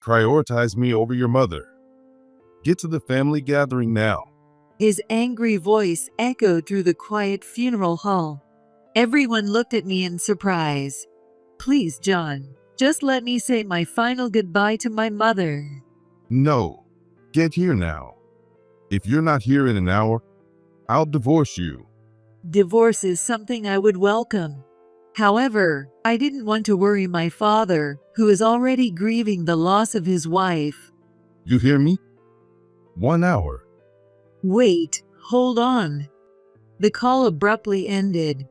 prioritize me over your mother. Get to the family gathering now. His angry voice echoed through the quiet funeral hall. Everyone looked at me in surprise. Please, John, just let me say my final goodbye to my mother. No, get here now. If you're not here in an hour, I'll divorce you. Divorce is something I would welcome. However, I didn't want to worry my father, who is already grieving the loss of his wife. You hear me? 1 hour. Wait, hold on. The call abruptly ended.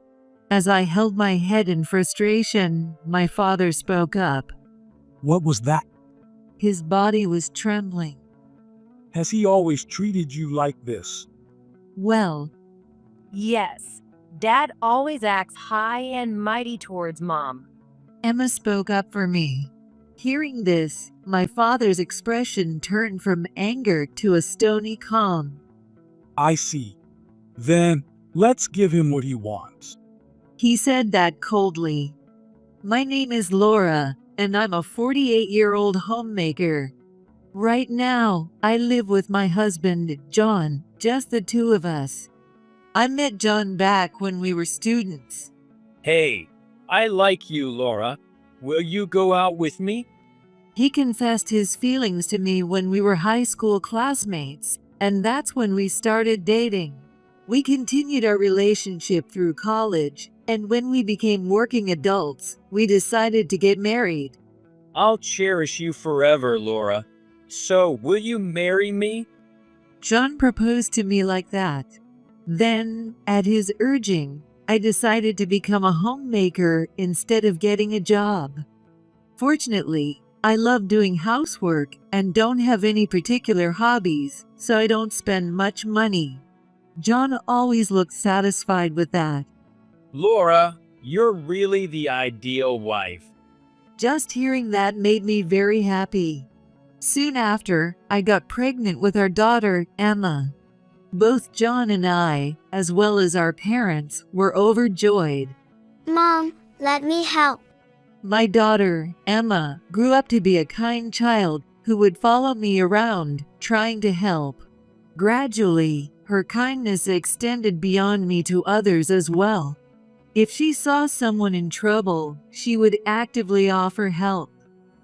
As I held my head in frustration, my father spoke up. What was that? His body was trembling. Has he always treated you like this? Well, Yes, Dad always acts high and mighty towards Mom. Emma spoke up for me. Hearing this, my father's expression turned from anger to a stony calm. I see. Then, let's give him what he wants. He said that coldly. My name is Laura, and I'm a 48-year-old homemaker. Right now, I live with my husband, John, just the two of us. I met John back when we were students. Hey, I like you, Laura. Will you go out with me? He confessed his feelings to me when we were high school classmates, and that's when we started dating. We continued our relationship through college, and when we became working adults, we decided to get married. I'll cherish you forever, Laura. So, will you marry me? John proposed to me like that. Then, at his urging, I decided to become a homemaker instead of getting a job. Fortunately, I love doing housework and don't have any particular hobbies, so I don't spend much money. John always looked satisfied with that. Laura, you're really the ideal wife. Just hearing that made me very happy. Soon after, I got pregnant with our daughter, Emma. Both John and I, as well as our parents, were overjoyed. Mom, let me help. My daughter, Emma, grew up to be a kind child who would follow me around, trying to help. Gradually, her kindness extended beyond me to others as well. If she saw someone in trouble, she would actively offer help.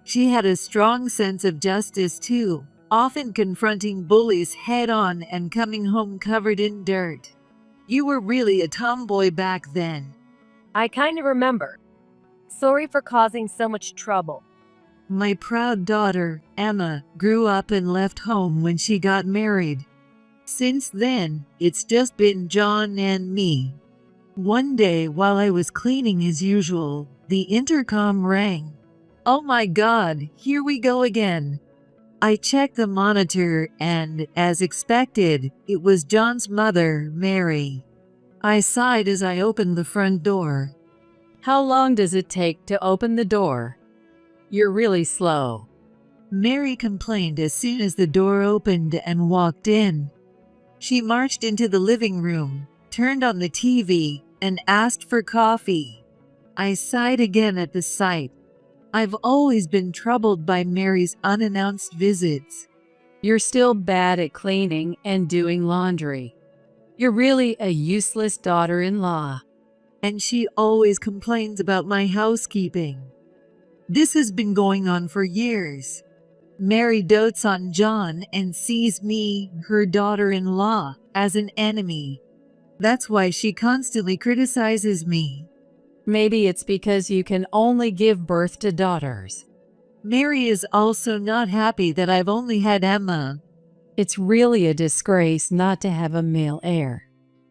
She had a strong sense of justice too, often confronting bullies head-on and coming home covered in dirt. You were really a tomboy back then. I kind of remember. Sorry for causing so much trouble. My proud daughter, Emma, grew up and left home when she got married. Since then, it's just been John and me. One day, while I was cleaning as usual, the intercom rang. Oh my God, here we go again. I checked the monitor and, as expected, it was John's mother, Mary. I sighed as I opened the front door. How long does it take to open the door? You're really slow. Mary complained as soon as the door opened and walked in. She marched into the living room, turned on the TV, and asked for coffee. I sighed again at the sight. I've always been troubled by Mary's unannounced visits. You're still bad at cleaning and doing laundry. You're really a useless daughter-in-law. And she always complains about my housekeeping. This has been going on for years. Mary dotes on John and sees me, her daughter-in-law, as an enemy. That's why she constantly criticizes me. Maybe it's because you can only give birth to daughters. Mary is also not happy that I've only had Emma. It's really a disgrace not to have a male heir.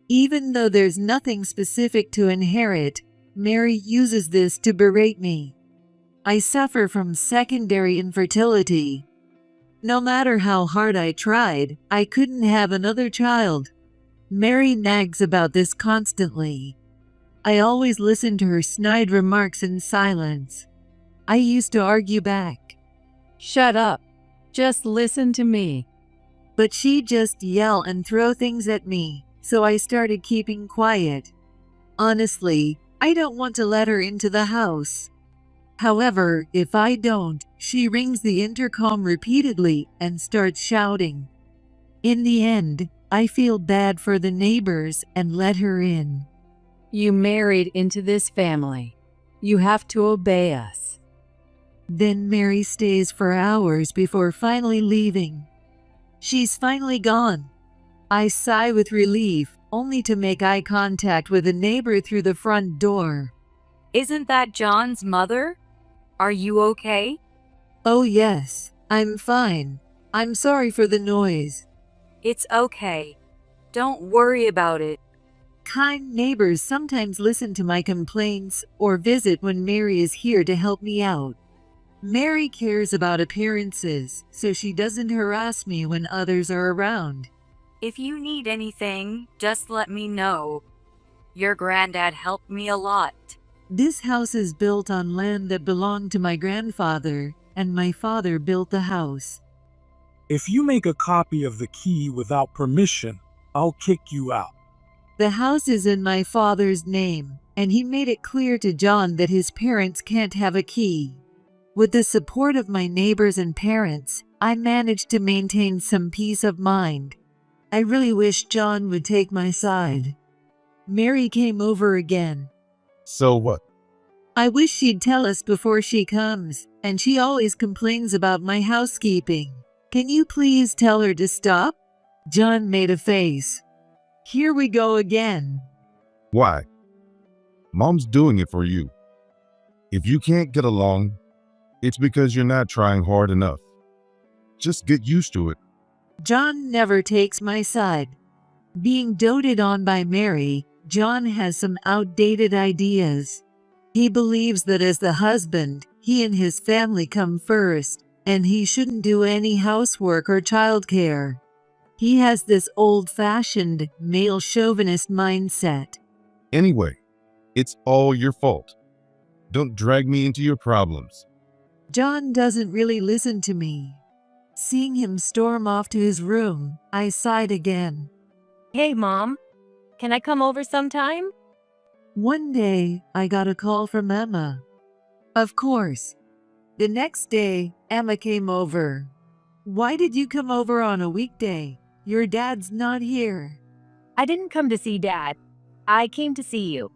Even though there's nothing specific to inherit, Mary uses this to berate me. I suffer from secondary infertility. No matter how hard I tried, I couldn't have another child. Mary nags about this constantly. I always listen to her snide remarks in silence. I used to argue back. Shut up. Just listen to me. But she'd just yell and throw things at me, so I started keeping quiet. Honestly, I don't want to let her into the house. However, if I don't, she rings the intercom repeatedly and starts shouting. In the end, I feel bad for the neighbors and let her in. You married into this family. You have to obey us. Then Mary stays for hours before finally leaving. She's finally gone. I sigh with relief, only to make eye contact with a neighbor through the front door. Isn't that John's mother? Are you okay? Oh yes, I'm fine. I'm sorry for the noise. It's okay. Don't worry about it. Kind neighbors sometimes listen to my complaints or visit when Mary is here to help me out. Mary cares about appearances, so she doesn't harass me when others are around. If you need anything, just let me know. Your granddad helped me a lot. This house is built on land that belonged to my grandfather, and my father built the house. If you make a copy of the key without permission, I'll kick you out. The house is in my father's name, and he made it clear to John that his parents can't have a key. With the support of my neighbors and parents, I managed to maintain some peace of mind. I really wish John would take my side. Mary came over again. So what? I wish she'd tell us before she comes, and she always complains about my housekeeping. Can you please tell her to stop? John made a face. Here we go again. Why? Mom's doing it for you. If you can't get along, it's because you're not trying hard enough. Just get used to it. John never takes my side. Being doted on by Mary, John has some outdated ideas. He believes that as the husband, he and his family come first, and he shouldn't do any housework or childcare. He has this old-fashioned, male chauvinist mindset. Anyway, it's all your fault. Don't drag me into your problems. John doesn't really listen to me. Seeing him storm off to his room, I sighed again. Hey, Mom. Can I come over sometime? One day, I got a call from Emma. Of course. The next day, Emma came over. Why did you come over on a weekday? Your dad's not here. I didn't come to see Dad. I came to see you.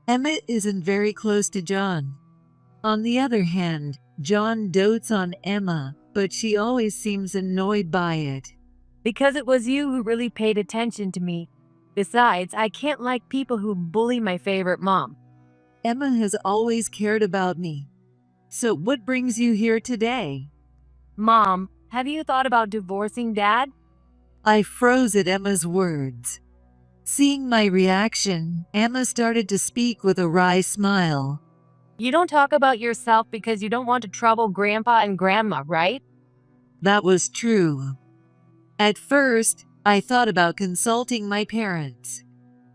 Emma isn't very close to John. On the other hand, John dotes on Emma, but she always seems annoyed by it. Because it was you who really paid attention to me. Besides, I can't like people who bully my favorite mom. Emma has always cared about me. So what brings you here today? Mom, have you thought about divorcing Dad? I froze at Emma's words. Seeing my reaction, Emma started to speak with a wry smile. You don't talk about yourself because you don't want to trouble Grandpa and Grandma, right? That was true. At first, I thought about consulting my parents.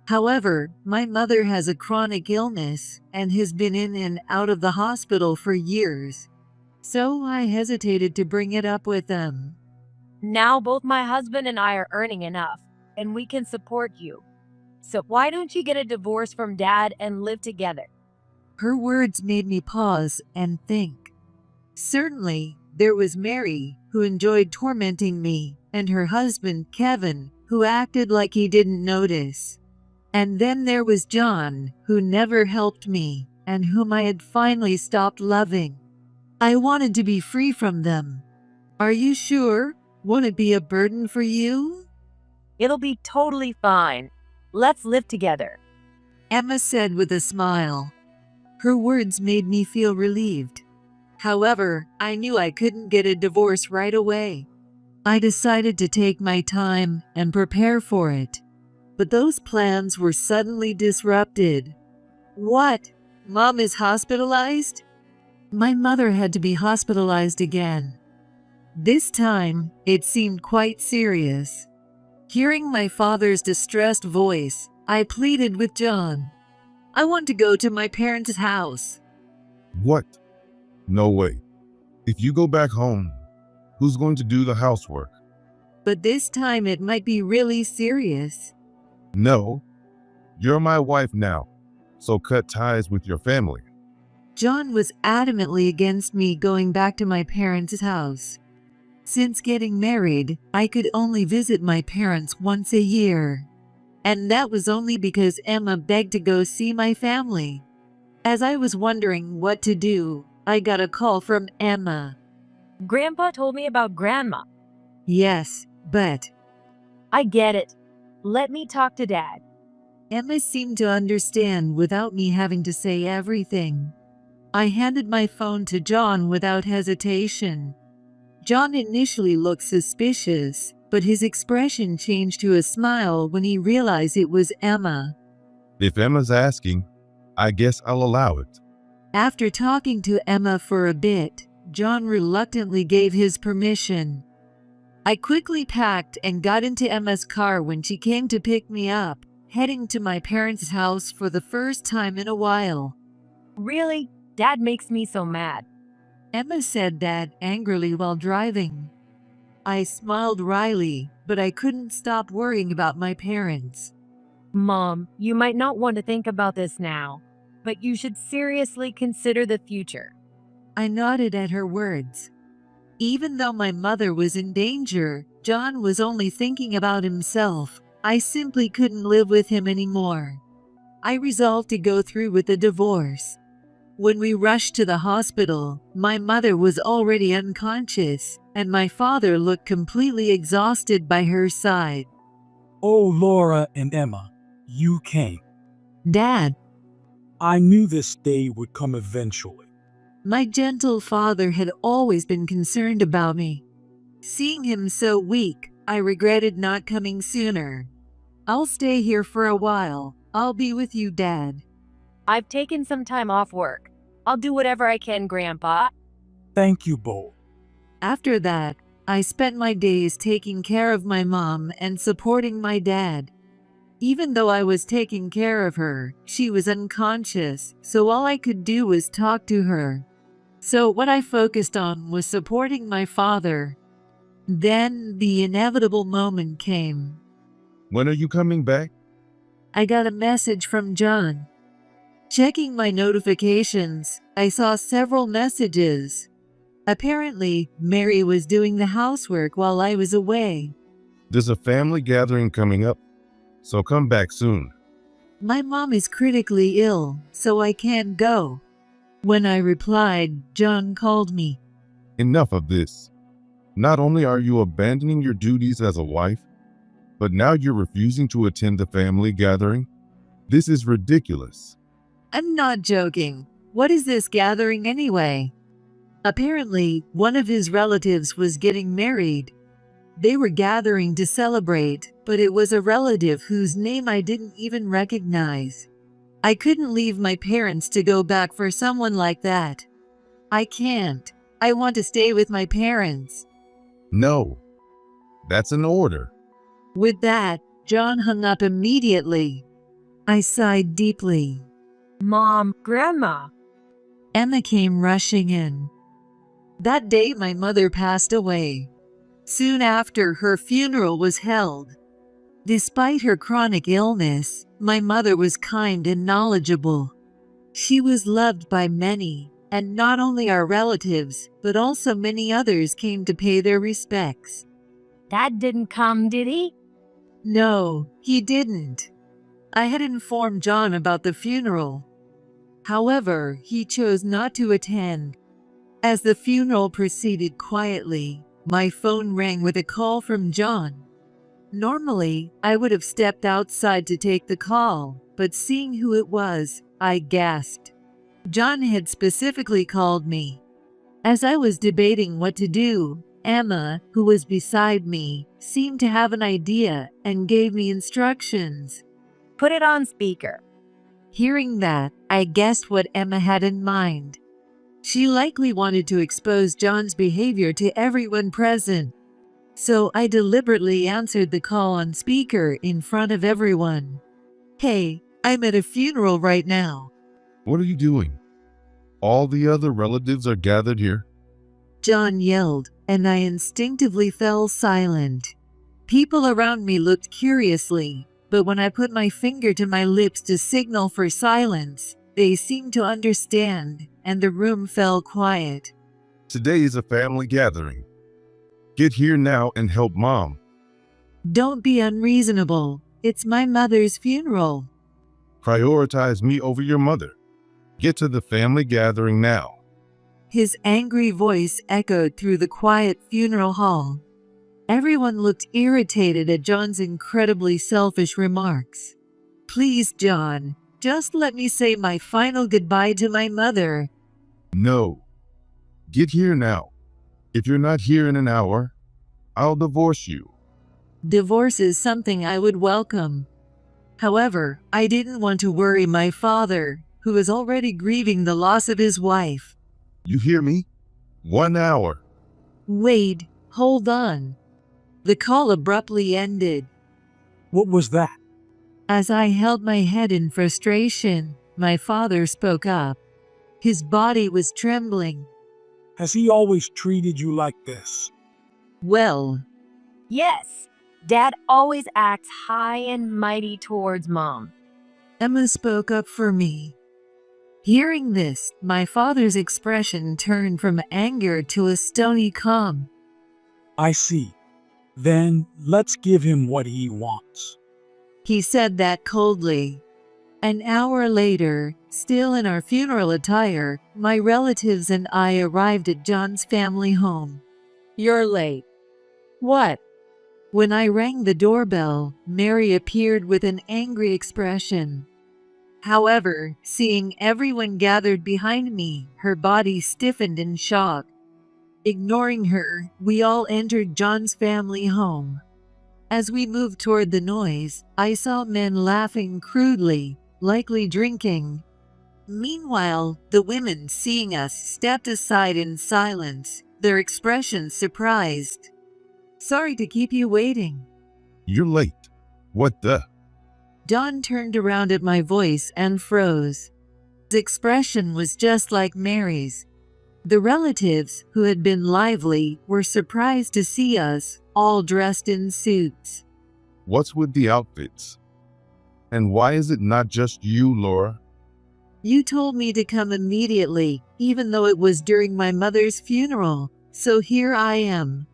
However, my mother has a chronic illness and has been in and out of the hospital for years. So I hesitated to bring it up with them. Now both my husband and I are earning enough, and we can support you. So why don't you get a divorce from Dad and live together? Her words made me pause and think. Certainly, there was Mary, who enjoyed tormenting me, and her husband, Kevin, who acted like he didn't notice. And then there was John, who never helped me, and whom I had finally stopped loving. I wanted to be free from them. Are you sure? Won't it be a burden for you? It'll be totally fine. Let's live together. Emma said with a smile. Her words made me feel relieved. However, I knew I couldn't get a divorce right away. I decided to take my time and prepare for it. But those plans were suddenly disrupted. What? Mom is hospitalized? My mother had to be hospitalized again. This time, it seemed quite serious. Hearing my father's distressed voice, I pleaded with John. I want to go to my parents' house. What? No way. If you go back home, who's going to do the housework? But this time it might be really serious. No. You're my wife now, so cut ties with your family. John was adamantly against me going back to my parents' house. Since getting married, I could only visit my parents once a year. And that was only because Emma begged to go see my family. As I was wondering what to do, I got a call from Emma. Grandpa told me about Grandma. Yes, but I get it. Let me talk to Dad. Emma seemed to understand without me having to say everything. I handed my phone to John without hesitation. John initially looked suspicious, but his expression changed to a smile when he realized it was Emma. If Emma's asking, I guess I'll allow it. After talking to Emma for a bit, John reluctantly gave his permission. I quickly packed and got into Emma's car when she came to pick me up, heading to my parents' house for the first time in a while. Really? Dad makes me so mad. Emma said that angrily while driving. I smiled wryly, but I couldn't stop worrying about my parents. Mom, you might not want to think about this now, but you should seriously consider the future. I nodded at her words. Even though my mother was in danger, John was only thinking about himself. I simply couldn't live with him anymore. I resolved to go through with the divorce. When we rushed to the hospital, my mother was already unconscious, and my father looked completely exhausted by her side. Oh, Laura and Emma, you came. Dad, I knew this day would come eventually. my gentle father had always been concerned about me. Seeing him so weak, I regretted not coming sooner. I'll stay here for a while. I'll be with you, Dad. I've taken some time off work. I'll do whatever I can, Grandpa. Thank you both. After that, I spent my days taking care of my mom and supporting my dad. Even though I was taking care of her, she was unconscious, so all I could do was talk to her. So what I focused on was supporting my father. Then the inevitable moment came. When are you coming back? I got a message from John. Checking my notifications, I saw several messages. Apparently, Mary was doing the housework while I was away. There's a family gathering coming up, so come back soon. My mom is critically ill, so I can't go. When I replied, John called me. Enough of this. Not only are you abandoning your duties as a wife, but now you're refusing to attend the family gathering? This is ridiculous. I'm not joking. What is this gathering anyway? Apparently, one of his relatives was getting married. They were gathering to celebrate, but it was a relative whose name I didn't even recognize. I couldn't leave my parents to go back for someone like that. I can't. I want to stay with my parents. No, that's an order. With that, John hung up immediately. I sighed deeply. Mom, Grandma. Emma came rushing in. That day my mother passed away. Soon after, her funeral was held. Despite her chronic illness, my mother was kind and knowledgeable. She was loved by many, and not only our relatives, but also many others came to pay their respects. Dad didn't come, did he? No, he didn't. I had informed John about the funeral. However, he chose not to attend. As the funeral proceeded quietly, my phone rang with a call from John. Normally, I would have stepped outside to take the call, but seeing who it was, I gasped. John had specifically called me. As I was debating what to do, Emma, who was beside me, seemed to have an idea and gave me instructions. Put it on speaker. Hearing that, I guessed what Emma had in mind. She likely wanted to expose John's behavior to everyone present. So I deliberately answered the call on speaker in front of everyone. Hey, I'm at a funeral right now. What are you doing? All the other relatives are gathered here. John yelled, and I instinctively fell silent. People around me looked curiously, but when I put my finger to my lips to signal for silence, They seemed to understand, and the room fell quiet. Today is a family gathering. Get here now and help Mom. Don't be unreasonable. It's my mother's funeral. Prioritize me over your mother. Get to the family gathering now. His angry voice echoed through the quiet funeral hall. Everyone looked irritated at John's incredibly selfish remarks. Please, John, just let me say my final goodbye to my mother. No. Get here now. If you're not here in an hour, I'll divorce you. Divorce is something I would welcome. However, I didn't want to worry my father, who is already grieving the loss of his wife. You hear me? 1 hour. Wait, hold on. The call abruptly ended. What was that? As I held my head in frustration, my father spoke up. His body was trembling. Has he always treated you like this? Well, Yes, Dad always acts high and mighty towards Mom. Emma spoke up for me. Hearing this, my father's expression turned from anger to a stony calm. I see. Then let's give him what he wants. He said that coldly. An hour later, still in our funeral attire, my relatives and I arrived at John's family home. You're late. What? When I rang the doorbell, Mary appeared with an angry expression. However, seeing everyone gathered behind me, her body stiffened in shock. Ignoring her, we all entered John's family home. As we moved toward the noise, I saw men laughing crudely, likely drinking. Meanwhile, the women, seeing us, stepped aside in silence, their expressions surprised. Sorry to keep you waiting. You're late. What the? John turned around at my voice and froze. His expression was just like Mary's. The relatives, who had been lively, were surprised to see us, all dressed in suits. What's with the outfits? And why is it not just you, Laura? You told me to come immediately, even though it was during my mother's funeral, so here I am.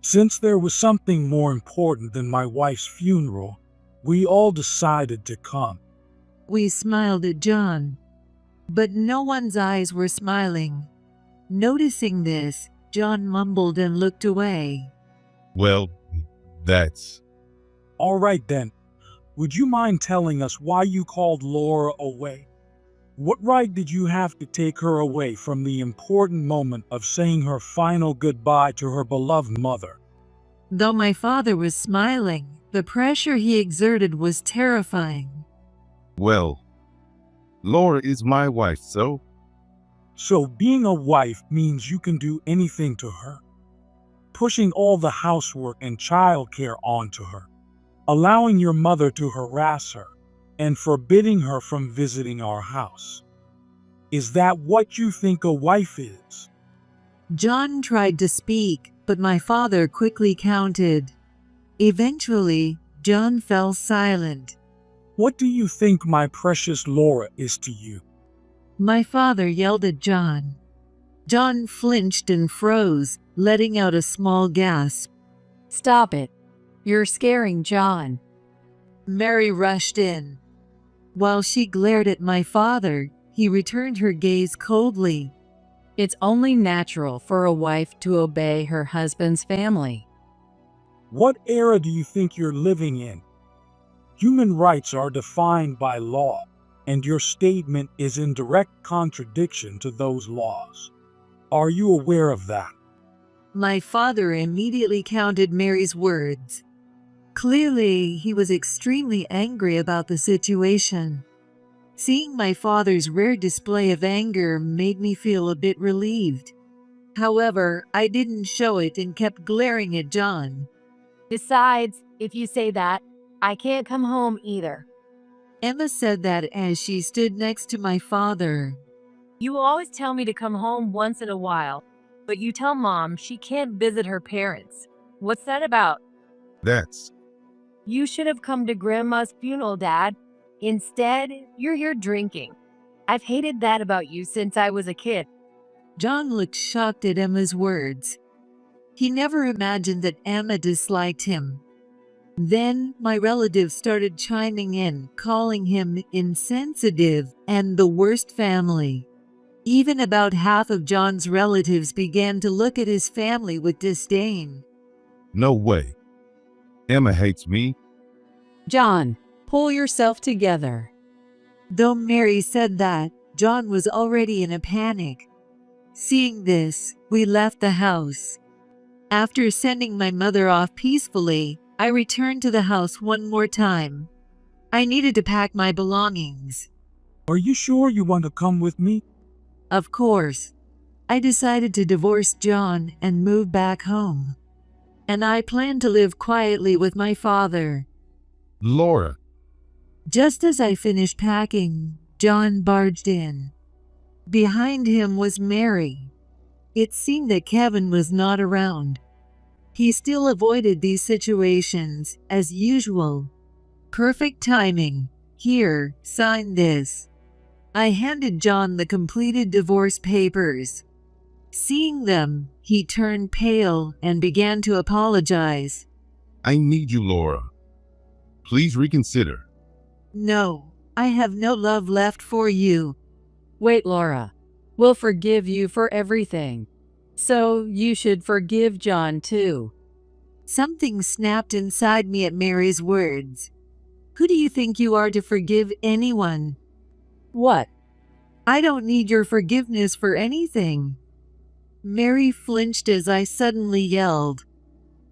Since there was something more important than my wife's funeral, we all decided to come. We smiled at John, but no one's eyes were smiling. Noticing this, John mumbled and looked away. Well, that's... All right then. Would you mind telling us why you called Laura away? What right did you have to take her away from the important moment of saying her final goodbye to her beloved mother? Though my father was smiling, the pressure he exerted was terrifying. Well, Laura is my wife, so... So being a wife means you can do anything to her. Pushing all the housework and childcare onto her, allowing your mother to harass her, and forbidding her from visiting our house. Is that what you think a wife is? John tried to speak, but my father quickly countered. Eventually, John fell silent. What do you think my precious Laura is to you? My father yelled at John. John flinched and froze, letting out a small gasp. Stop it. You're scaring John. Mary rushed in. While she glared at my father, he returned her gaze coldly. It's only natural for a wife to obey her husband's family. What era do you think you're living in? Human rights are defined by law, and your statement is in direct contradiction to those laws. Are you aware of that? My father immediately countered Mary's words. Clearly, he was extremely angry about the situation. Seeing my father's rare display of anger made me feel a bit relieved. However, I didn't show it and kept glaring at John. Besides, if you say that, I can't come home either. Emma said that as she stood next to my father. You always tell me to come home once in a while, but you tell Mom she can't visit her parents. What's that about? That's... You should have come to Grandma's funeral, Dad. Instead, you're here drinking. I've hated that about you since I was a kid. John looked shocked at Emma's words. He never imagined that Emma disliked him. Then my relatives started chiming in, calling him insensitive and the worst family. Even about half of John's relatives began to look at his family with disdain. No way. Emma hates me. John, pull yourself together. Though Mary said that, John was already in a panic. Seeing this, we left the house. After sending my mother off peacefully, I returned to the house one more time. I needed to pack my belongings. Are you sure you want to come with me? Of course. I decided to divorce John and move back home. And I planned to live quietly with my father. Laura, Just as I finished packing, John barged in. Behind him was Mary. It seemed that Kevin was not around. He still avoided these situations, as usual. Perfect timing. Here, sign this. I handed John the completed divorce papers. Seeing them, he turned pale and began to apologize. I need you, Laura. Please reconsider. No, I have no love left for you. Wait, Laura. We'll forgive you for everything. So you should forgive John too. Something snapped inside me at Mary's words. Who do you think you are to forgive anyone? What? I don't need your forgiveness for anything. Mary flinched as I suddenly yelled.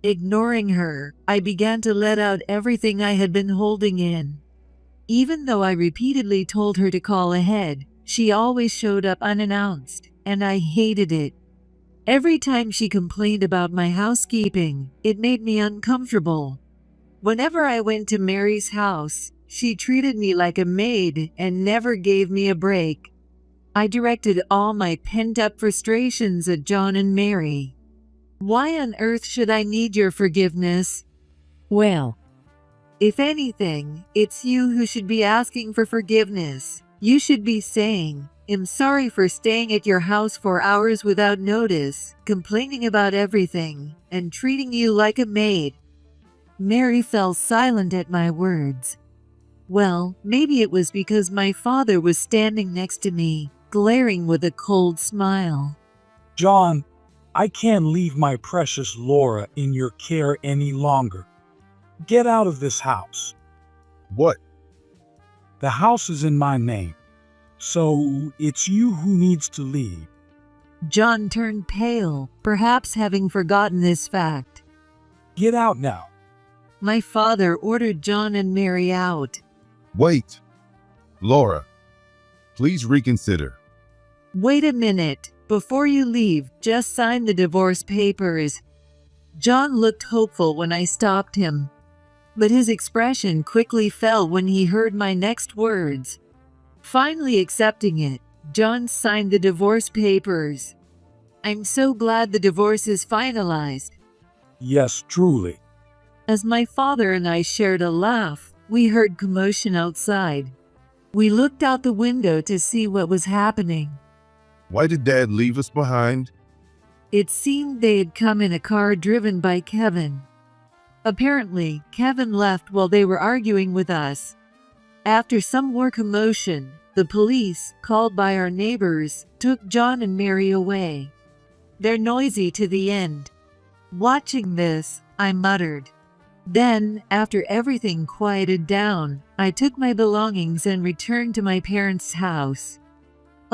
Ignoring her, I began to let out everything I had been holding in. Even though I repeatedly told her to call ahead, she always showed up unannounced, and I hated it. Every time she complained about my housekeeping, it made me uncomfortable. Whenever I went to Mary's house, she treated me like a maid and never gave me a break. I directed all my pent-up frustrations at John and Mary. Why on earth should I need your forgiveness? Well, If anything, it's you who should be asking for forgiveness. You should be saying, I'm sorry for staying at your house for hours without notice, complaining about everything, and treating you like a maid. Mary fell silent at my words. Well, maybe it was because my father was standing next to me, glaring with a cold smile. John, I can't leave my precious Laura in your care any longer. Get out of this house. What? The house is in my name, so it's you who needs to leave. John turned pale, perhaps having forgotten this fact. Get out now. My father ordered John and Mary out. Wait. Laura, please reconsider. Wait a minute. Before you leave, just sign the divorce papers. John looked hopeful when I stopped him, but his expression quickly fell when he heard my next words. Finally accepting it, John signed the divorce papers. I'm so glad the divorce is finalized. Yes, truly. As my father and I shared a laugh, we heard commotion outside. We looked out the window to see what was happening. Why did Dad leave us behind? It seemed they had come in a car driven by Kevin. Apparently, Kevin left while they were arguing with us. After some more commotion, the police, called by our neighbors, took John and Mary away. They're noisy to the end. Watching this, I muttered. Then, after everything quieted down, I took my belongings and returned to my parents' house.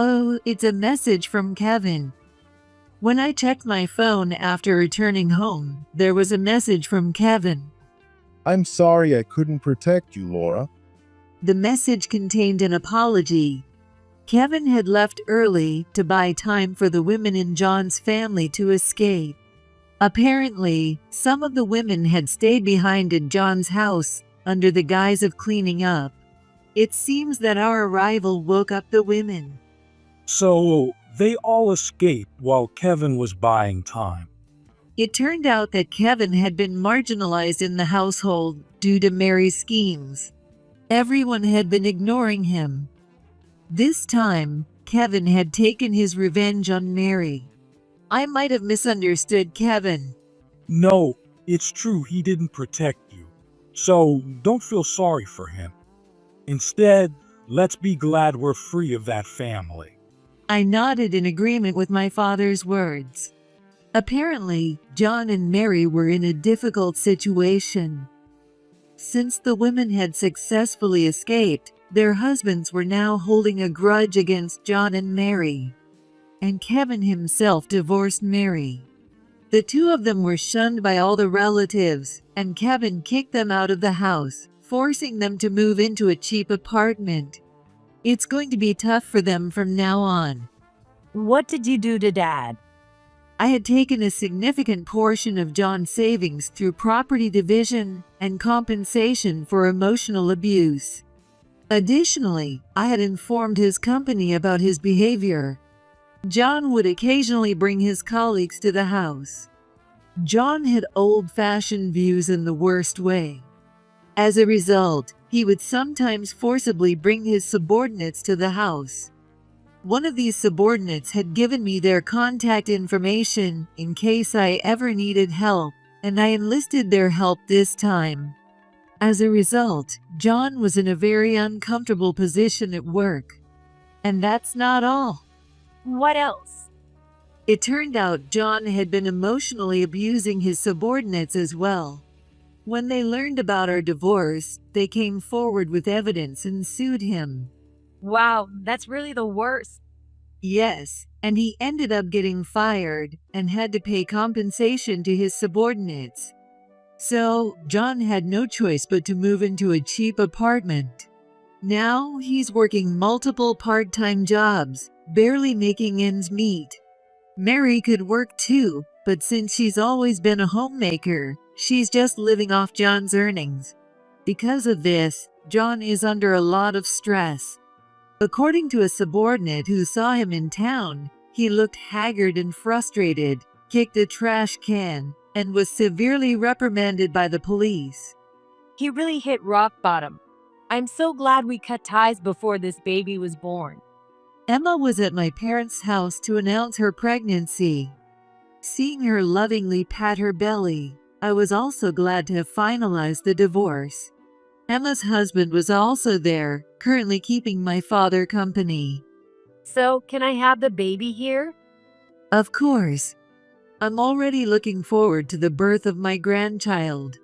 Oh, it's a message from Kevin. When I checked my phone after returning home, there was a message from Kevin. I'm sorry I couldn't protect you, Laura. The message contained an apology. Kevin had left early to buy time for the women in John's family to escape. Apparently, some of the women had stayed behind at John's house under the guise of cleaning up. It seems that our arrival woke up the women. So, they all escaped while Kevin was buying time. It turned out that Kevin had been marginalized in the household due to Mary's schemes. Everyone had been ignoring him. This time, Kevin had taken his revenge on Mary. I might have misunderstood Kevin. No, it's true he didn't protect you. So don't feel sorry for him. Instead, let's be glad we're free of that family. I nodded in agreement with my father's words. Apparently, John and Mary were in a difficult situation. Since the women had successfully escaped, their husbands were now holding a grudge against John and Mary. And Kevin himself divorced Mary. The two of them were shunned by all the relatives, and Kevin kicked them out of the house, forcing them to move into a cheap apartment. It's going to be tough for them from now on. What did you do to Dad? I had taken a significant portion of John's savings through property division and compensation for emotional abuse. Additionally, I had informed his company about his behavior. John would occasionally bring his colleagues to the house. John had old-fashioned views in the worst way. As a result, he would sometimes forcibly bring his subordinates to the house. One of these subordinates had given me their contact information in case I ever needed help, and I enlisted their help this time. As a result, John was in a very uncomfortable position at work. And that's not all. What else? It turned out John had been emotionally abusing his subordinates as well. When they learned about our divorce, they came forward with evidence and sued him. Wow, that's really the worst. Yes, and he ended up getting fired and had to pay compensation to his subordinates. So, John had no choice but to move into a cheap apartment. Now, he's working multiple part-time jobs, barely making ends meet. Mary could work too, but since she's always been a homemaker, she's just living off John's earnings. Because of this, John is under a lot of stress. According to a subordinate who saw him in town, he looked haggard and frustrated, kicked a trash can, and was severely reprimanded by the police. He really hit rock bottom. I'm so glad we cut ties before this baby was born. Emma was at my parents' house to announce her pregnancy. Seeing her lovingly pat her belly, I was also glad to have finalized the divorce. Emma's husband was also there, currently keeping my father company. So, can I have the baby here? Of course. I'm already looking forward to the birth of my grandchild.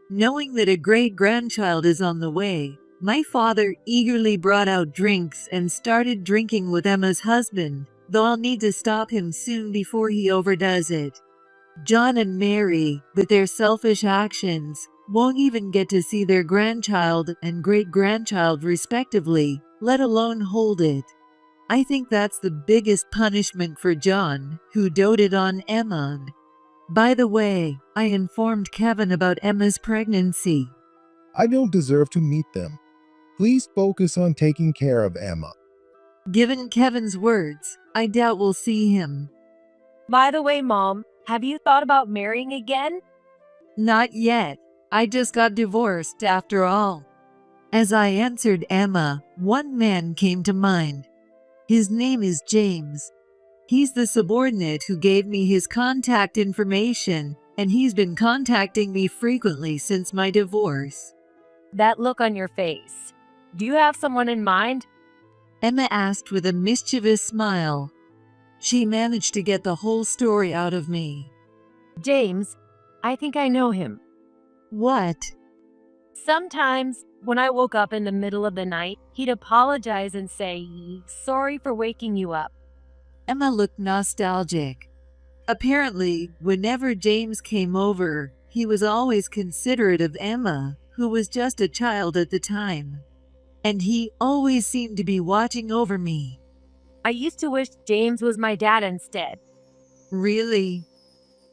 Knowing that a great-grandchild is on the way, my father eagerly brought out drinks and started drinking with Emma's husband, though I'll need to stop him soon before he overdoes it. John and Mary, with their selfish actions, won't even get to see their grandchild and great-grandchild respectively, let alone hold it. I think that's the biggest punishment for John, who doted on Emma. By the way, I informed Kevin about Emma's pregnancy. I don't deserve to meet them. Please focus on taking care of Emma. Given Kevin's words, I doubt we'll see him. By the way, Mom, have you thought about marrying again? Not yet. I just got divorced after all. As I answered Emma, one man came to mind. His name is James. He's the subordinate who gave me his contact information, and he's been contacting me frequently since my divorce. That look on your face. Do you have someone in mind? Emma asked with a mischievous smile. She managed to get the whole story out of me. James, I think I know him. What? Sometimes, when I woke up in the middle of the night, he'd apologize and say, "Sorry for waking you up." Emma looked nostalgic. Apparently, whenever James came over, he was always considerate of Emma, who was just a child at the time. And he always seemed to be watching over me. I used to wish James was my dad instead. Really?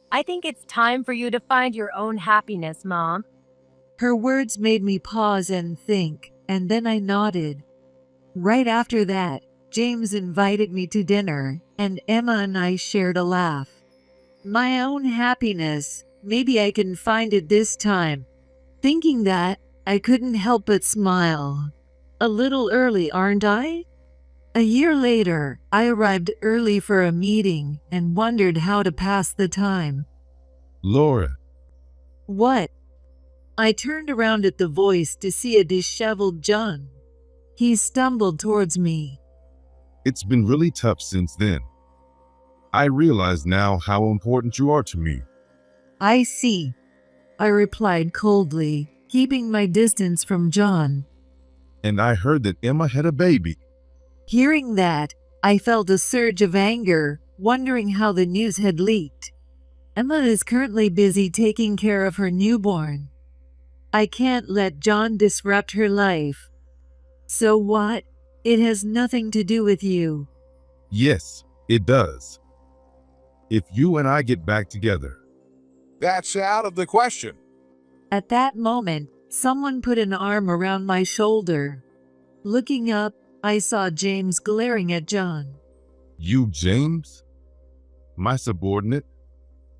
I think it's time for you to find your own happiness, Mom. Her words made me pause and think, and then I nodded. Right after that, James invited me to dinner, and Emma and I shared a laugh. My own happiness, maybe I can find it this time. Thinking that, I couldn't help but smile. A little early, aren't I? A year later, I arrived early for a meeting and wondered how to pass the time. Laura, What? I turned around at the voice to see a disheveled John. He stumbled towards me. it's been really tough since then. I realize now how important you are to me. I see, I replied coldly, keeping my distance from John. And I heard that Emma had a baby. Hearing that, I felt a surge of anger, wondering how the news had leaked. Emma is currently busy taking care of her newborn. I can't let John disrupt her life. So what? It has nothing to do with you. Yes, it does. If you and I get back together. That's out of the question. At that moment, someone put an arm around my shoulder. Looking up, I saw James glaring at John. You, James? My subordinate?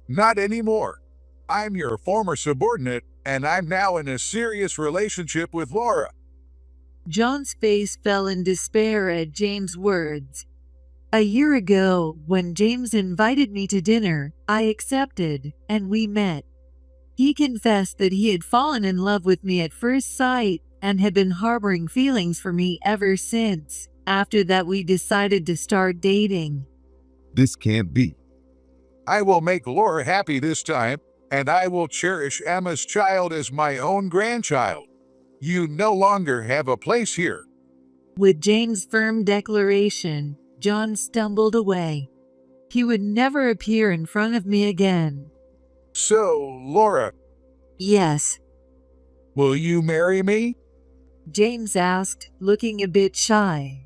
Not anymore. I'm your former subordinate, and I'm now in a serious relationship with Laura. John's face fell in despair at James' words. A year ago, when James invited me to dinner, I accepted, and we met. He confessed that he had fallen in love with me at first sight and had been harboring feelings for me ever since. After that, we decided to start dating. This can't be. I will make Laura happy this time, and I will cherish Emma's child as my own grandchild. You no longer have a place here. With James' firm declaration, John stumbled away. He would never appear in front of me again. So, Laura, Yes, will you marry me? James asked, looking a bit shy.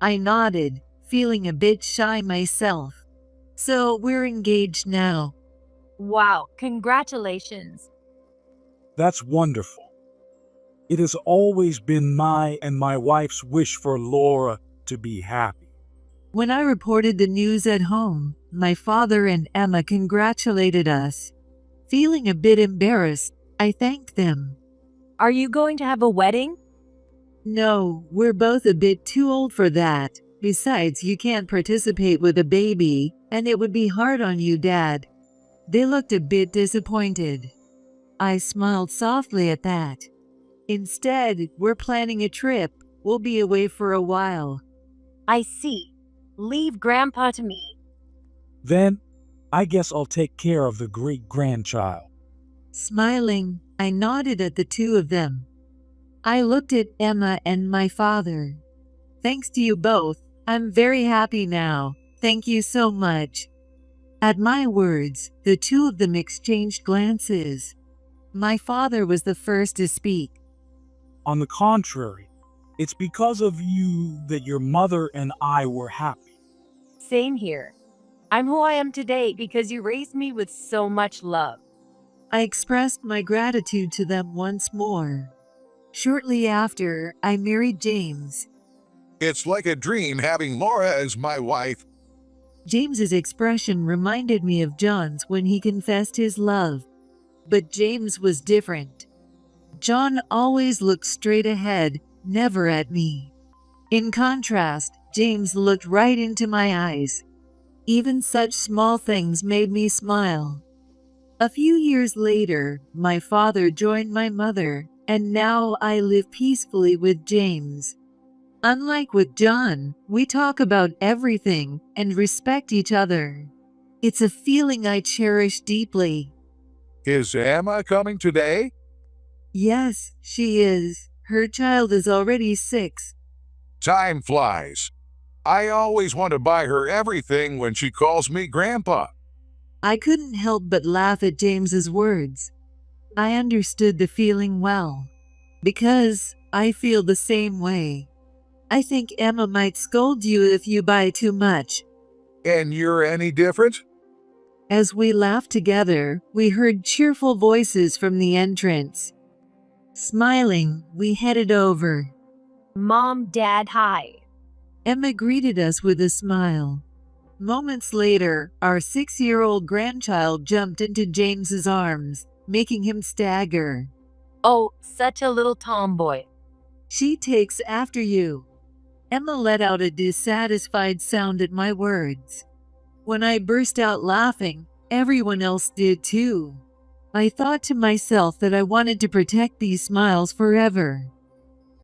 I nodded, feeling a bit shy myself. So we're engaged now. Wow, congratulations. That's wonderful. It has always been my and my wife's wish for Laura to be happy. When I reported the news at home, my father and Emma congratulated us. Feeling a bit embarrassed, I thanked them. Are you going to have a wedding? No, we're both a bit too old for that. Besides, you can't participate with a baby, and it would be hard on you, Dad. They looked a bit disappointed. I smiled softly at that. Instead, we're planning a trip. We'll be away for a while. I see. Leave Grandpa to me. Then, I guess I'll take care of the great-grandchild. Smiling, I nodded at the two of them. I looked at Emma and my father. Thanks to you both, I'm very happy now. Thank you so much. At my words, the two of them exchanged glances. My father was the first to speak. On the contrary, it's because of you that your mother and I were happy. Same here. I'm who I am today because you raised me with so much love. I expressed my gratitude to them once more. Shortly after, I married James. It's like a dream having Laura as my wife. James's expression reminded me of John's when he confessed his love. But James was different. John always looked straight ahead, never at me. In contrast, James looked right into my eyes. Even such small things made me smile. A few years later, my father joined my mother, and now I live peacefully with James. Unlike with John, we talk about everything and respect each other. It's a feeling I cherish deeply. Is Emma coming today? Yes, she is. Her child is already 6. Time flies. I always want to buy her everything when she calls me Grandpa. I couldn't help but laugh at James's words. I understood the feeling well, because I feel the same way. I think Emma might scold you if you buy too much. And you're any different? As we laughed together, we heard cheerful voices from the entrance. Smiling, we headed over. Mom, Dad, hi. Emma greeted us with a smile. Moments later, our 6-year-old grandchild jumped into James's arms, making him stagger. Oh, such a little tomboy. She takes after you. Emma let out a dissatisfied sound at my words. When I burst out laughing, everyone else did too. I thought to myself that I wanted to protect these smiles forever.